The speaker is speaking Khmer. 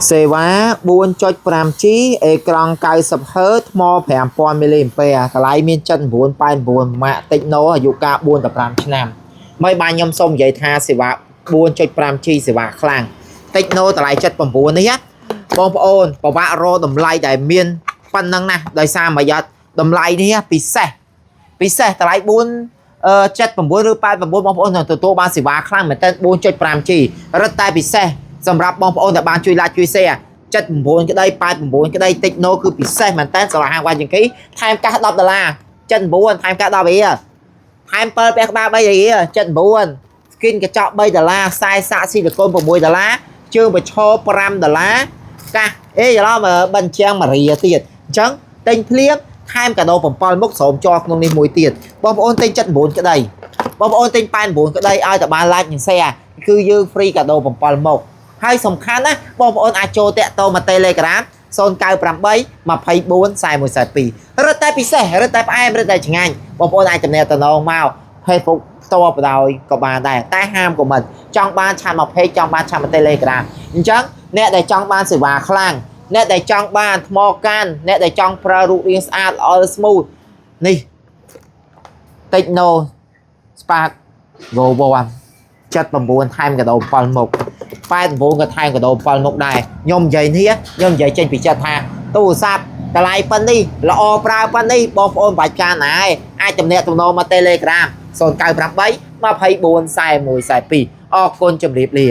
សេវា4.5G អេក្រង់ 90Hz ថ្ម 5000 mAh តម្លៃមាន79.89 ម៉ាក Tecno អាយុកាល4ទៅ5ឆ្នាំមិនបានខ្ញុំសូមនិយាយថាសេវា 4.5G សេវាខ្លាំង Tecno តម្លៃ79នេះបងប្អូនពិបាករកតម្លៃដែលមានប៉ុណ្ណឹងណាដោយសារមួយយ៉ាត់តម្លៃនេះពិសេសតម្លៃ79ឬ89បងប្អូននឹងទទួលបានសេវាខ្លាំងមែនទែន 4.5G រឹតតែពិសេសសម្រាប់បងប្អូនដែលបានជួយ like ជួយ share 79ក្តី89ក្តី Tecno គឺពិសេសមែនតើសម្រាប់ហាងវ៉ាយចង្កីថែមកាស$10 79ថែមកាស10រៀលថែម7ពាក់ក្បាល3រៀល79 skin កញ្ចក់$3ខ្សែសាកស៊ីលីកូន$6ជើងបឈរ$5កាសអេច្រឡំបញ្ចាំង1រៀលទៀតអញ្ចឹងទិញភ្លាមថែមកាដូ7មុខស្រោមជាប់ក្នុងនេះមួយទៀតបងប្អូនទិញ79ក្តីបងប្អូនទិញ89ក្តីឲ្យតែបាន like និង share គឺយើង free កាដូ7មុខហើយសំខាន់ណាបងប្អូនអាចចូលតាក់ទងមក Telegram 098 24 4142រត់តែពិសេសរត់តែផ្អែមរត់តែឆ្ងាញ់បងប្អូនអាចតំណែងតំណងមក Facebook ផ្ទាល់បដ ாய் ក៏បានដែរតែហាម comment ចង់បានឆាតមក page ចង់បានឆាតមក Telegram អញ្ចឹងអ្នកដែលចង់បានសេវាខ្លាំងអ្នកដែលចង់បានថ្មកាន់អ្នកដែលចង់ប្រើរូបរាងស្អាតល្អ smooth នេះ Tecno Spark Go 79ថែមកាដូ7មុខ89ក៏ថែមកាដូ7មុខដែរខ្ញុំនិយាយនេះខ្ញុំនិយាយចេញពីចិត្តថាទូរស័ព្ទតម្លៃប៉ុណ្នេះល្អប្រើប៉ុណ្នេះបងប្អូនបាច់ការណាឯងអាចតំណែងតំណងមក Telegram 098 24 4142អរគុណជម្រាបលា